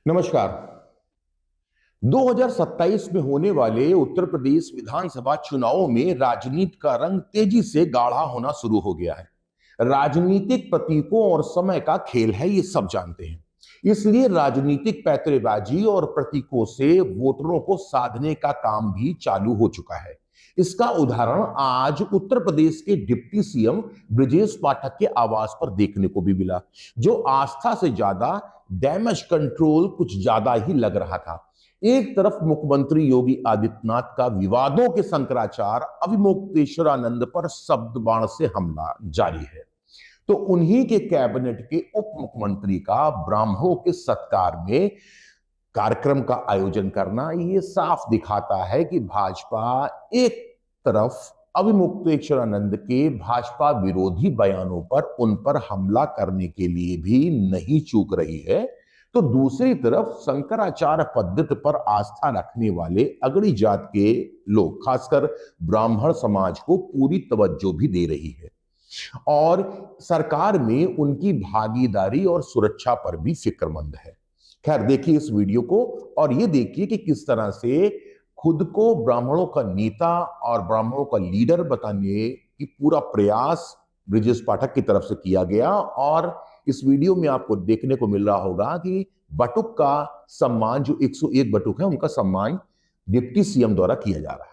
नमस्कार। 2027 में होने वाले उत्तर प्रदेश विधानसभा चुनावों में राजनीति का रंग तेजी से गाढ़ा होना शुरू हो गया है। राजनीतिक प्रतीकों और समय का खेल है, ये सब जानते हैं। इसलिए राजनीतिक पैंतरेबाजी और प्रतीकों से वोटरों को साधने का काम भी चालू हो चुका है। इसका उदाहरण आज उत्तर प्रदेश के डिप्टी सीएम ब्रजेश पाठक के आवास पर देखने को भी मिला, जो आस्था से ज्यादा डैमेज कंट्रोल कुछ ज्यादा ही लग रहा था। एक तरफ मुख्यमंत्री योगी आदित्यनाथ का विवादों के शंकराचार्य अविमुक्तेश्वरानंद पर शब्द बाण से हमला जारी है, तो उन्हीं के कैबिनेट के उप मुख्यमंत्री का ब्राह्मणों के सत्कार में कार्यक्रम का आयोजन करना ये साफ दिखाता है कि भाजपा एक तरफ अविमुक्तेश्वरानंद के भाजपा विरोधी बयानों पर उन पर हमला करने के लिए भी नहीं चूक रही है, तो दूसरी तरफ शंकराचार्य पद्धति पर आस्था रखने वाले अगड़ी जात के लोग, खासकर ब्राह्मण समाज को पूरी तवज्जो भी दे रही है और सरकार में उनकी भागीदारी और सुरक्षा पर भी फिक्रमंद है। खैर, देखिए इस वीडियो को और ये देखिए कि किस तरह से खुद को ब्राह्मणों का नेता और ब्राह्मणों का लीडर बताने की पूरा प्रयास ब्रजेश पाठक की तरफ से किया गया। और इस वीडियो में आपको देखने को मिल रहा होगा कि बटुक का सम्मान, जो 101 बटुक है, उनका सम्मान डिप्टी सीएम द्वारा किया जा रहा है।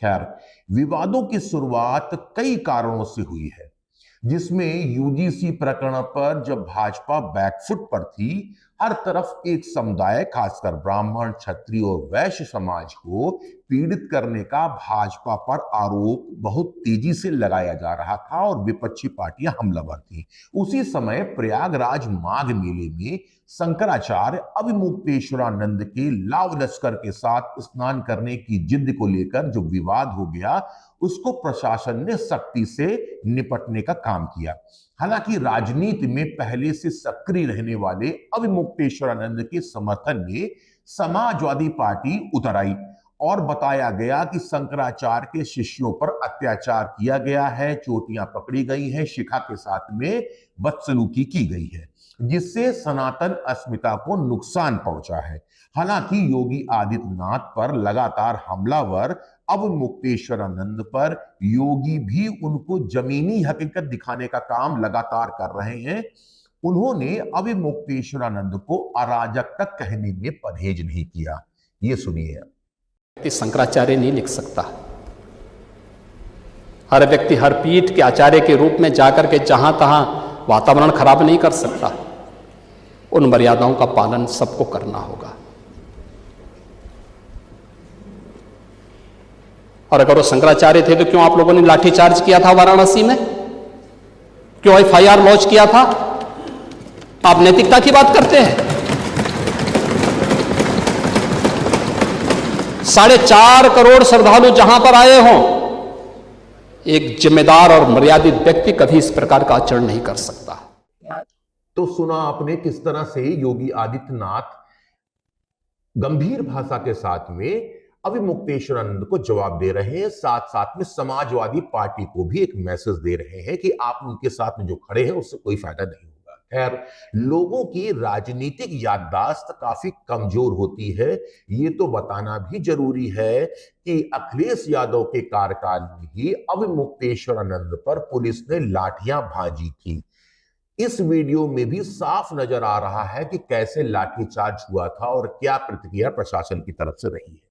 खैर, विवादों की शुरुआत कई कारणों से हुई है, जिसमें यूजीसी प्रकरण पर जब भाजपा बैकफुट पर थी, हर तरफ एक समुदाय, खासकर ब्राह्मण, क्षत्रिय और वैश्य समाज को पीड़ित करने का भाजपा पर आरोप बहुत तेजी से लगाया जा रहा था और विपक्षी पार्टियां हमलावर थी। उसी समय प्रयागराज माघ मेले में शंकराचार्य अविमुक्तेश्वरानंद के लाव लश्कर के साथ स्नान करने की जिद को लेकर जो विवाद हो गया, उसको प्रशासन ने सख्ती से निपटने का काम किया। हालांकि राजनीति में पहले से सक्रिय रहने वाले अविमुक्तेश्वरानंद के समर्थन में समाजवादी पार्टी उतर आई और बताया गया कि शंकराचार्य के शिष्यों पर अत्याचार किया गया है, चोटियां पकड़ी गई हैं, शिखा के साथ में बदसलूकी की गई है, जिससे सनातन अस्मिता को नुकसान पहुंचा है। हालांकि योगी आदित्यनाथ पर लगातार हमलावर अविमुक्तेश्वरानंद पर योगी भी उनको जमीनी हकीकत दिखाने का काम लगातार कर रहे हैं। उन्होंने अविमुक्तेश्वरानंद को अराजक तक कहने में परहेज नहीं किया। ये सुनिए। शंकराचार्य नहीं लिख सकता। हर व्यक्ति हर पीठ के आचार्य के रूप में जाकर के जहां तहां वातावरण खराब नहीं कर सकता। उन मर्यादाओं का पालन सबको करना होगा। और अगर वो शंकराचार्य थे तो क्यों आप लोगों ने लाठीचार्ज किया था वाराणसी में? क्यों एफआईआर लॉन्च किया था? आप नैतिकता की बात करते हैं। 4.5 करोड़ श्रद्धालु जहां पर आए हों, एक जिम्मेदार और मर्यादित व्यक्ति कभी इस प्रकार का आचरण नहीं कर सकता। तो सुना आपने किस तरह से योगी आदित्यनाथ गंभीर भाषा के साथ में अविमुक्तेश्वरानंद को जवाब दे रहे हैं, साथ साथ में समाजवादी पार्टी को भी एक मैसेज दे रहे हैं कि आप उनके साथ में जो खड़े हैं उससे कोई फायदा नहीं होगा। खैर, लोगों की राजनीतिक याददाश्त काफी कमजोर होती है। ये तो बताना भी जरूरी है कि अखिलेश यादव के कार्यकाल में ही अविमुक्तेश्वरानंद पर पुलिस ने लाठियां भांजी थी। इस वीडियो में भी साफ नजर आ रहा है कि कैसे लाठीचार्ज हुआ था और क्या प्रतिक्रिया प्रशासन की तरफ से रही है।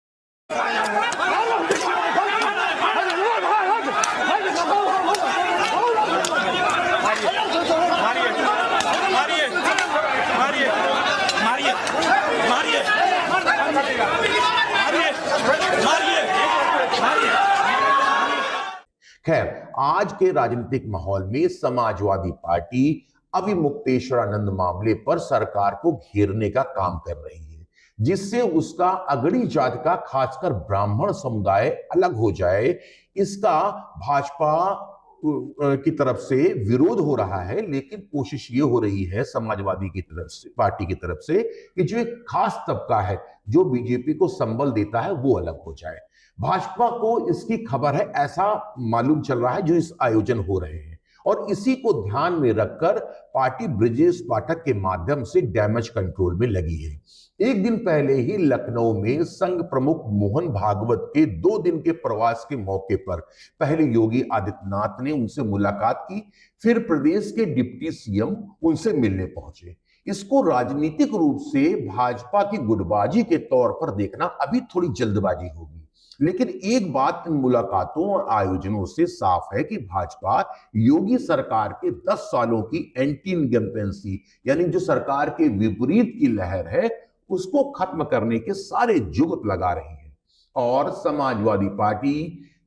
खैर, आज के राजनीतिक माहौल में समाजवादी पार्टी अविमुक्तेश्वरानंद मामले पर सरकार को घेरने का काम कर रही है, जिससे उसका अगड़ी जाति का खासकर ब्राह्मण समुदाय अलग हो जाए। इसका भाजपा की तरफ से विरोध हो रहा है, लेकिन कोशिश ये हो रही है समाजवादी की तरफ से, पार्टी की तरफ से, कि जो एक खास तबका है जो बीजेपी को संबल देता है वो अलग हो जाए। भाजपा को इसकी खबर है, ऐसा मालूम चल रहा है जो इस आयोजन हो रहे हैं, और इसी को ध्यान में रखकर पार्टी ब्रजेश पाठक के माध्यम से डैमेज कंट्रोल में लगी है। एक दिन पहले ही लखनऊ में संघ प्रमुख मोहन भागवत के 2 दिन के प्रवास के मौके पर पहले योगी आदित्यनाथ ने उनसे मुलाकात की, फिर प्रदेश के डिप्टी सीएम उनसे मिलने पहुंचे। इसको राजनीतिक रूप से भाजपा की गुटबाजी के तौर पर देखना अभी थोड़ी जल्दबाजी होगी, लेकिन एक बात इन मुलाकातों और आयोजनों से साफ है कि भाजपा योगी सरकार के 10 सालों की एंटी इनकम्बेंसी, यानी जो सरकार के विपरीत की लहर है, उसको खत्म करने के सारे जुगत लगा रही है, और समाजवादी पार्टी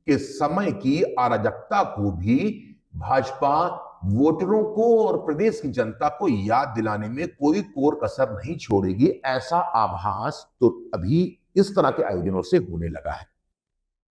के समय की अराजकता को भी भाजपा वोटरों को और प्रदेश की जनता को याद दिलाने में कोई कोर कसर नहीं छोड़ेगी। ऐसा आभास तो अभी इस तरह के आयोजनों से होने लगा है।